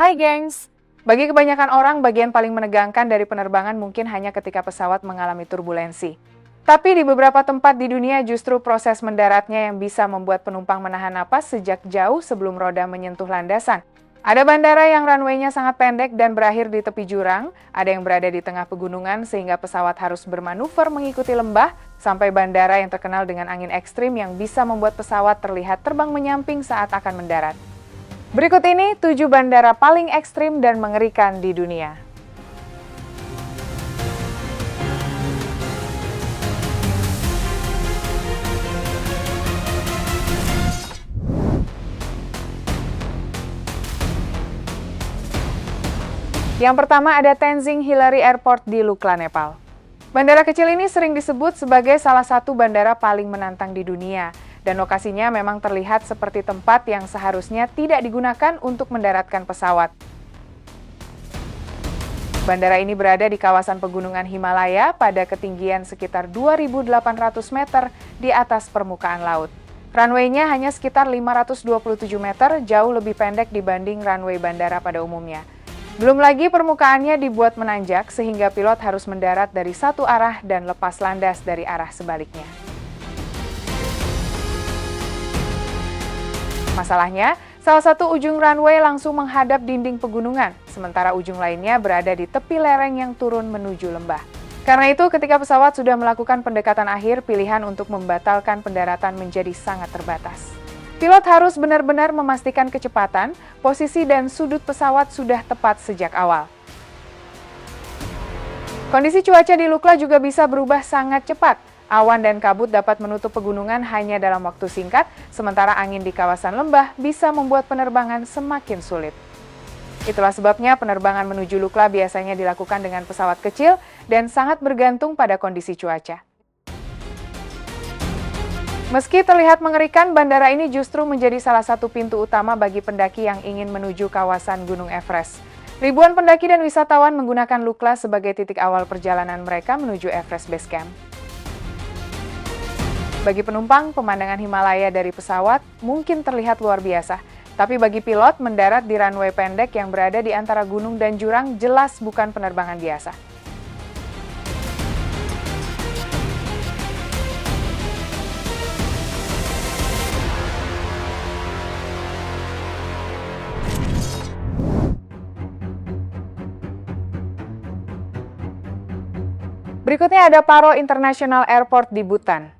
Hai gengs! Bagi kebanyakan orang, bagian paling menegangkan dari penerbangan mungkin hanya ketika pesawat mengalami turbulensi. Tapi di beberapa tempat di dunia justru proses mendaratnya yang bisa membuat penumpang menahan napas sejak jauh sebelum roda menyentuh landasan. Ada bandara yang runway-nya sangat pendek dan berakhir di tepi jurang, ada yang berada di tengah pegunungan sehingga pesawat harus bermanuver mengikuti lembah, sampai bandara yang terkenal dengan angin ekstrim yang bisa membuat pesawat terlihat terbang menyamping saat akan mendarat. Berikut ini 7 bandara paling ekstrim dan mengerikan di dunia. Yang pertama ada Tenzing Hillary Airport di Lukla, Nepal. Bandara kecil ini sering disebut sebagai salah satu bandara paling menantang di dunia, dan lokasinya memang terlihat seperti tempat yang seharusnya tidak digunakan untuk mendaratkan pesawat. Bandara ini berada di kawasan pegunungan Himalaya pada ketinggian sekitar 2.800 meter di atas permukaan laut. Runway-nya hanya sekitar 527 meter, jauh lebih pendek dibanding runway bandara pada umumnya. Belum lagi permukaannya dibuat menanjak sehingga pilot harus mendarat dari satu arah dan lepas landas dari arah sebaliknya. Masalahnya, salah satu ujung runway langsung menghadap dinding pegunungan, sementara ujung lainnya berada di tepi lereng yang turun menuju lembah. Karena itu, ketika pesawat sudah melakukan pendekatan akhir, pilihan untuk membatalkan pendaratan menjadi sangat terbatas. Pilot harus benar-benar memastikan kecepatan, posisi dan sudut pesawat sudah tepat sejak awal. Kondisi cuaca di Lukla juga bisa berubah sangat cepat. Awan dan kabut dapat menutup pegunungan hanya dalam waktu singkat, sementara angin di kawasan lembah bisa membuat penerbangan semakin sulit. Itulah sebabnya penerbangan menuju Lukla biasanya dilakukan dengan pesawat kecil dan sangat bergantung pada kondisi cuaca. Meski terlihat mengerikan, bandara ini justru menjadi salah satu pintu utama bagi pendaki yang ingin menuju kawasan Gunung Everest. Ribuan pendaki dan wisatawan menggunakan Lukla sebagai titik awal perjalanan mereka menuju Everest Base Camp. Bagi penumpang, pemandangan Himalaya dari pesawat mungkin terlihat luar biasa. Tapi bagi pilot, mendarat di runway pendek yang berada di antara gunung dan jurang jelas bukan penerbangan biasa. Berikutnya ada Paro International Airport di Bhutan.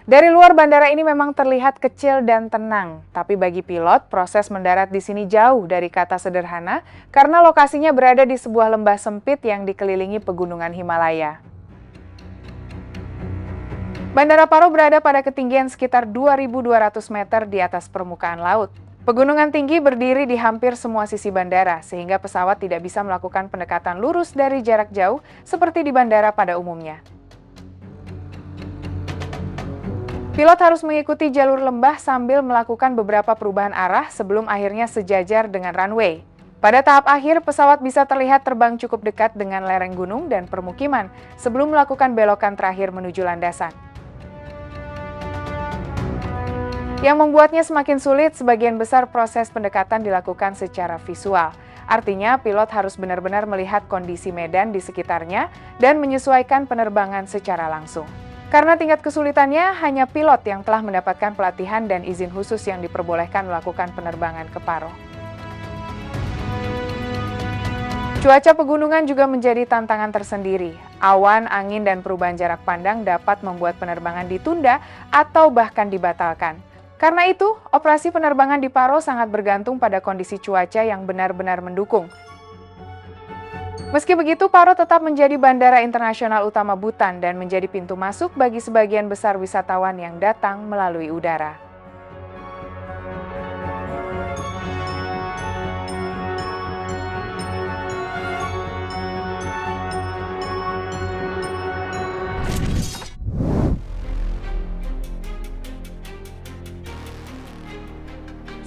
Dari luar, bandara ini memang terlihat kecil dan tenang, tapi bagi pilot, proses mendarat di sini jauh dari kata sederhana karena lokasinya berada di sebuah lembah sempit yang dikelilingi pegunungan Himalaya. Bandara Paro berada pada ketinggian sekitar 2.200 meter di atas permukaan laut. Pegunungan tinggi berdiri di hampir semua sisi bandara, sehingga pesawat tidak bisa melakukan pendekatan lurus dari jarak jauh seperti di bandara pada umumnya. Pilot harus mengikuti jalur lembah sambil melakukan beberapa perubahan arah sebelum akhirnya sejajar dengan runway. Pada tahap akhir, pesawat bisa terlihat terbang cukup dekat dengan lereng gunung dan permukiman sebelum melakukan belokan terakhir menuju landasan. Yang membuatnya semakin sulit, sebagian besar proses pendekatan dilakukan secara visual. Artinya, pilot harus benar-benar melihat kondisi medan di sekitarnya dan menyesuaikan penerbangan secara langsung. Karena tingkat kesulitannya, hanya pilot yang telah mendapatkan pelatihan dan izin khusus yang diperbolehkan melakukan penerbangan ke Paro. Cuaca pegunungan juga menjadi tantangan tersendiri. Awan, angin, dan perubahan jarak pandang dapat membuat penerbangan ditunda atau bahkan dibatalkan. Karena itu, operasi penerbangan di Paro sangat bergantung pada kondisi cuaca yang benar-benar mendukung. Meski begitu, Paro tetap menjadi bandara internasional utama Bhutan dan menjadi pintu masuk bagi sebagian besar wisatawan yang datang melalui udara.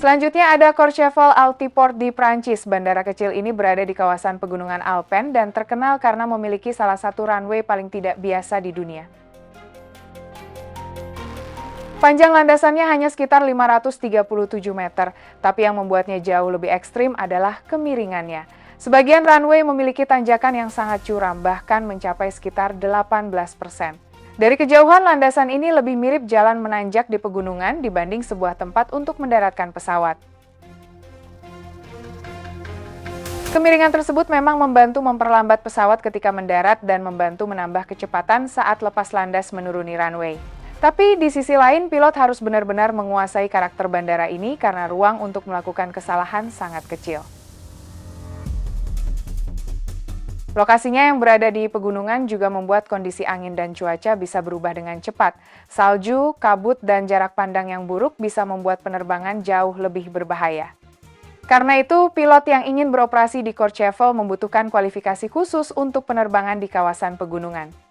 Selanjutnya ada Courchevel Altiport di Prancis. Bandara kecil ini berada di kawasan pegunungan Alpen dan terkenal karena memiliki salah satu runway paling tidak biasa di dunia. Panjang landasannya hanya sekitar 537 meter, tapi yang membuatnya jauh lebih ekstrim adalah kemiringannya. Sebagian runway memiliki tanjakan yang sangat curam, bahkan mencapai sekitar 18%. Dari kejauhan, landasan ini lebih mirip jalan menanjak di pegunungan dibanding sebuah tempat untuk mendaratkan pesawat. Kemiringan tersebut memang membantu memperlambat pesawat ketika mendarat dan membantu menambah kecepatan saat lepas landas menuruni runway. Tapi di sisi lain, pilot harus benar-benar menguasai karakter bandara ini karena ruang untuk melakukan kesalahan sangat kecil. Lokasinya yang berada di pegunungan juga membuat kondisi angin dan cuaca bisa berubah dengan cepat. Salju, kabut, dan jarak pandang yang buruk bisa membuat penerbangan jauh lebih berbahaya. Karena itu, pilot yang ingin beroperasi di Courchevel membutuhkan kualifikasi khusus untuk penerbangan di kawasan pegunungan.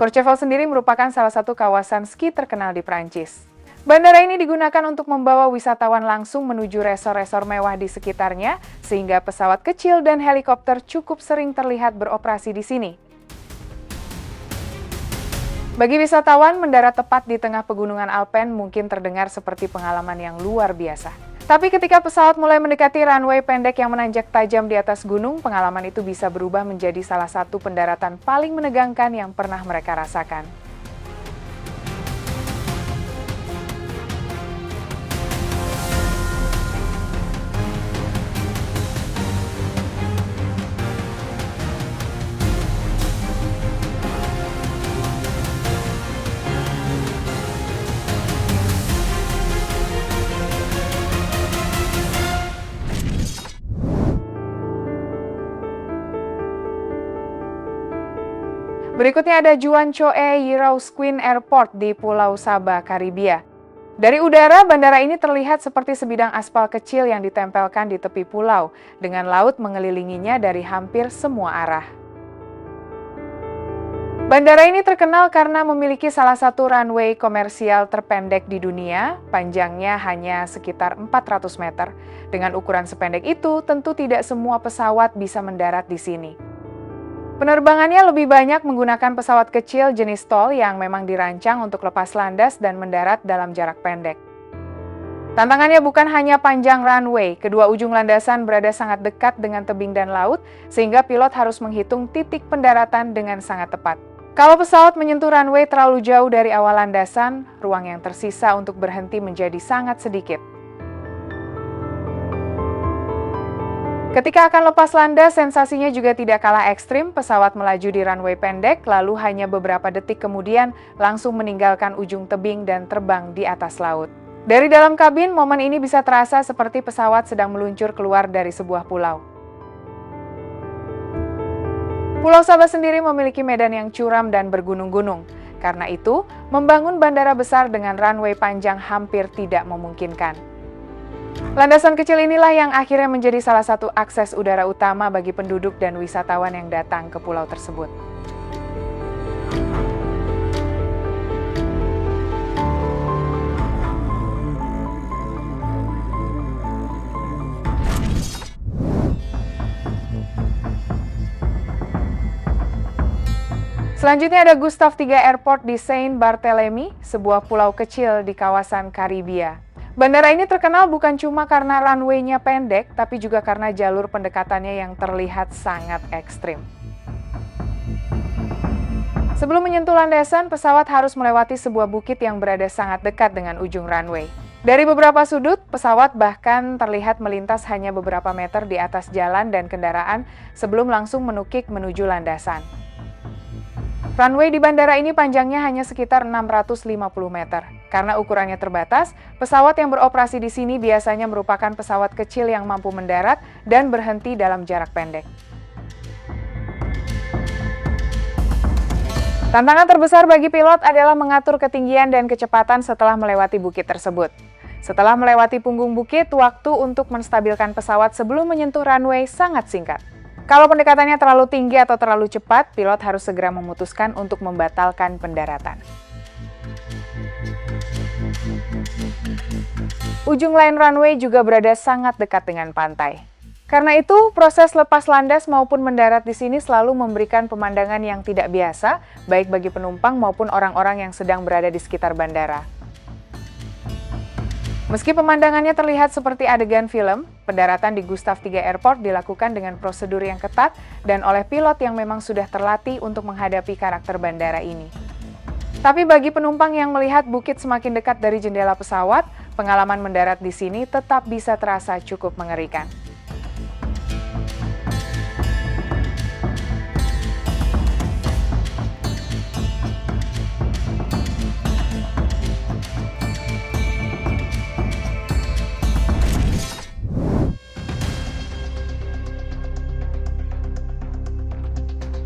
Courchevel sendiri merupakan salah satu kawasan ski terkenal di Prancis. Bandara ini digunakan untuk membawa wisatawan langsung menuju resor-resor mewah di sekitarnya, sehingga pesawat kecil dan helikopter cukup sering terlihat beroperasi di sini. Bagi wisatawan, mendarat tepat di tengah pegunungan Alpen mungkin terdengar seperti pengalaman yang luar biasa. Tapi ketika pesawat mulai mendekati runway pendek yang menanjak tajam di atas gunung, pengalaman itu bisa berubah menjadi salah satu pendaratan paling menegangkan yang pernah mereka rasakan. Berikutnya ada Juan Choe Yirausquin Airport di Pulau Saba, Karibia. Dari udara, bandara ini terlihat seperti sebidang aspal kecil yang ditempelkan di tepi pulau, dengan laut mengelilinginya dari hampir semua arah. Bandara ini terkenal karena memiliki salah satu runway komersial terpendek di dunia, panjangnya hanya sekitar 400 meter. Dengan ukuran sependek itu, tentu tidak semua pesawat bisa mendarat di sini. Penerbangannya lebih banyak menggunakan pesawat kecil jenis TOL yang memang dirancang untuk lepas landas dan mendarat dalam jarak pendek. Tantangannya bukan hanya panjang runway, kedua ujung landasan berada sangat dekat dengan tebing dan laut, sehingga pilot harus menghitung titik pendaratan dengan sangat tepat. Kalau pesawat menyentuh runway terlalu jauh dari awal landasan, ruang yang tersisa untuk berhenti menjadi sangat sedikit. Ketika akan lepas landas, sensasinya juga tidak kalah ekstrim. Pesawat melaju di runway pendek, lalu hanya beberapa detik kemudian langsung meninggalkan ujung tebing dan terbang di atas laut. Dari dalam kabin, momen ini bisa terasa seperti pesawat sedang meluncur keluar dari sebuah pulau. Pulau Saba sendiri memiliki medan yang curam dan bergunung-gunung. Karena itu, membangun bandara besar dengan runway panjang hampir tidak memungkinkan. Landasan kecil inilah yang akhirnya menjadi salah satu akses udara utama bagi penduduk dan wisatawan yang datang ke pulau tersebut. Selanjutnya ada Gustav III Airport di Saint Barthélemy, sebuah pulau kecil di kawasan Karibia. Bandara ini terkenal bukan cuma karena runway-nya pendek, tapi juga karena jalur pendekatannya yang terlihat sangat ekstrim. Sebelum menyentuh landasan, pesawat harus melewati sebuah bukit yang berada sangat dekat dengan ujung runway. Dari beberapa sudut, pesawat bahkan terlihat melintas hanya beberapa meter di atas jalan dan kendaraan sebelum langsung menukik menuju landasan. Runway di bandara ini panjangnya hanya sekitar 650 meter. Karena ukurannya terbatas, pesawat yang beroperasi di sini biasanya merupakan pesawat kecil yang mampu mendarat dan berhenti dalam jarak pendek. Tantangan terbesar bagi pilot adalah mengatur ketinggian dan kecepatan setelah melewati bukit tersebut. Setelah melewati punggung bukit, waktu untuk menstabilkan pesawat sebelum menyentuh runway sangat singkat. Kalau pendekatannya terlalu tinggi atau terlalu cepat, pilot harus segera memutuskan untuk membatalkan pendaratan. Ujung lain runway juga berada sangat dekat dengan pantai. Karena itu, proses lepas landas maupun mendarat di sini selalu memberikan pemandangan yang tidak biasa, baik bagi penumpang maupun orang-orang yang sedang berada di sekitar bandara. Meski pemandangannya terlihat seperti adegan film, pendaratan di Gustav III Airport dilakukan dengan prosedur yang ketat dan oleh pilot yang memang sudah terlatih untuk menghadapi karakter bandara ini. Tapi bagi penumpang yang melihat bukit semakin dekat dari jendela pesawat, pengalaman mendarat di sini tetap bisa terasa cukup mengerikan.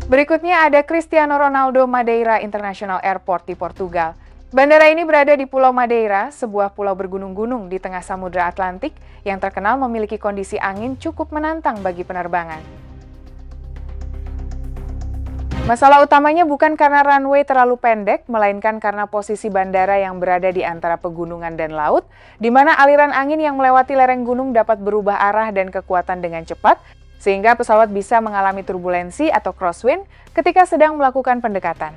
Berikutnya ada Cristiano Ronaldo Madeira International Airport di Portugal. Bandara ini berada di Pulau Madeira, sebuah pulau bergunung-gunung di tengah Samudra Atlantik yang terkenal memiliki kondisi angin cukup menantang bagi penerbangan. Masalah utamanya bukan karena runway terlalu pendek, melainkan karena posisi bandara yang berada di antara pegunungan dan laut, di mana aliran angin yang melewati lereng gunung dapat berubah arah dan kekuatan dengan cepat, sehingga pesawat bisa mengalami turbulensi atau crosswind ketika sedang melakukan pendekatan.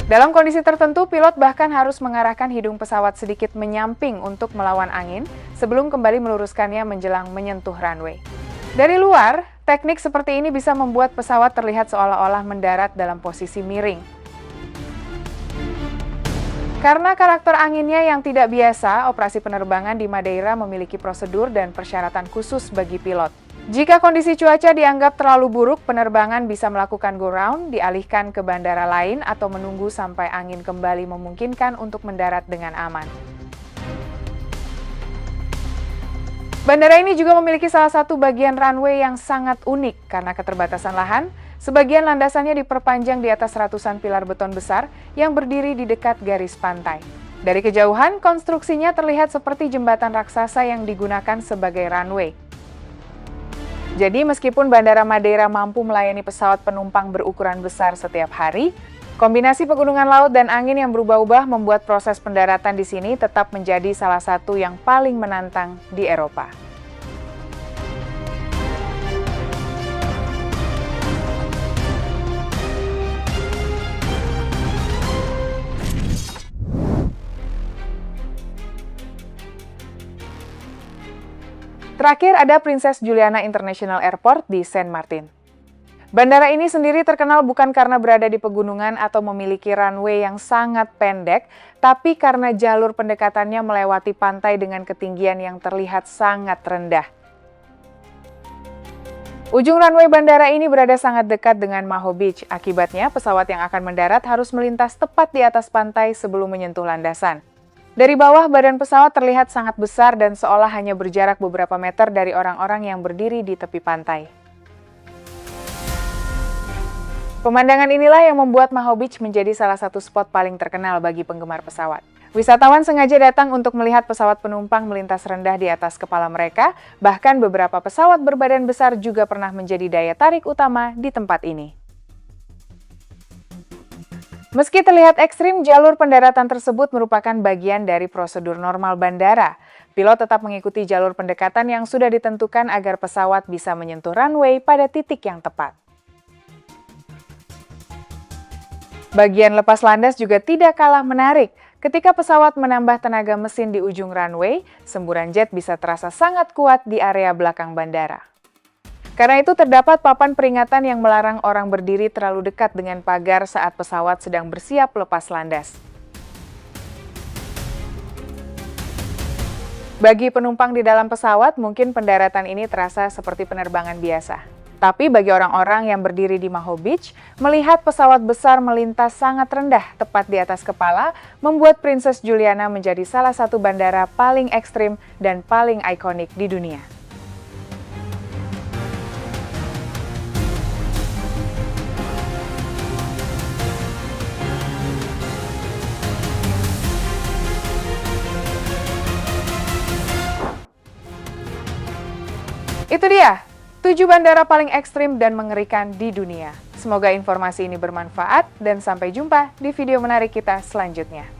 Dalam kondisi tertentu, pilot bahkan harus mengarahkan hidung pesawat sedikit menyamping untuk melawan angin sebelum kembali meluruskannya menjelang menyentuh runway. Dari luar, teknik seperti ini bisa membuat pesawat terlihat seolah-olah mendarat dalam posisi miring. Karena karakter anginnya yang tidak biasa, operasi penerbangan di Madeira memiliki prosedur dan persyaratan khusus bagi pilot. Jika kondisi cuaca dianggap terlalu buruk, penerbangan bisa melakukan go round, dialihkan ke bandara lain, atau menunggu sampai angin kembali memungkinkan untuk mendarat dengan aman. Bandara ini juga memiliki salah satu bagian runway yang sangat unik karena keterbatasan lahan. Sebagian landasannya diperpanjang di atas ratusan pilar beton besar yang berdiri di dekat garis pantai. Dari kejauhan, konstruksinya terlihat seperti jembatan raksasa yang digunakan sebagai runway. Jadi, meskipun Bandara Madeira mampu melayani pesawat penumpang berukuran besar setiap hari, kombinasi pegunungan laut dan angin yang berubah-ubah membuat proses pendaratan di sini tetap menjadi salah satu yang paling menantang di Eropa. Terakhir ada Princess Juliana International Airport di Saint Martin. Bandara ini sendiri terkenal bukan karena berada di pegunungan atau memiliki runway yang sangat pendek, tapi karena jalur pendekatannya melewati pantai dengan ketinggian yang terlihat sangat rendah. Ujung runway bandara ini berada sangat dekat dengan Maho Beach, akibatnya pesawat yang akan mendarat harus melintas tepat di atas pantai sebelum menyentuh landasan. Dari bawah, badan pesawat terlihat sangat besar dan seolah hanya berjarak beberapa meter dari orang-orang yang berdiri di tepi pantai. Pemandangan inilah yang membuat Maho Beach menjadi salah satu spot paling terkenal bagi penggemar pesawat. Wisatawan sengaja datang untuk melihat pesawat penumpang melintas rendah di atas kepala mereka, bahkan beberapa pesawat berbadan besar juga pernah menjadi daya tarik utama di tempat ini. Meski terlihat ekstrim, jalur pendaratan tersebut merupakan bagian dari prosedur normal bandara. Pilot tetap mengikuti jalur pendekatan yang sudah ditentukan agar pesawat bisa menyentuh runway pada titik yang tepat. Bagian lepas landas juga tidak kalah menarik. Ketika pesawat menambah tenaga mesin di ujung runway, semburan jet bisa terasa sangat kuat di area belakang bandara. Karena itu terdapat papan peringatan yang melarang orang berdiri terlalu dekat dengan pagar saat pesawat sedang bersiap lepas landas. Bagi penumpang di dalam pesawat, mungkin pendaratan ini terasa seperti penerbangan biasa. Tapi bagi orang-orang yang berdiri di Maho Beach, melihat pesawat besar melintas sangat rendah tepat di atas kepala, membuat Princess Juliana menjadi salah satu bandara paling ekstrim dan paling ikonik di dunia. Itu dia, 7 bandara paling ekstrim dan mengerikan di dunia. Semoga informasi ini bermanfaat dan sampai jumpa di video menarik kita selanjutnya.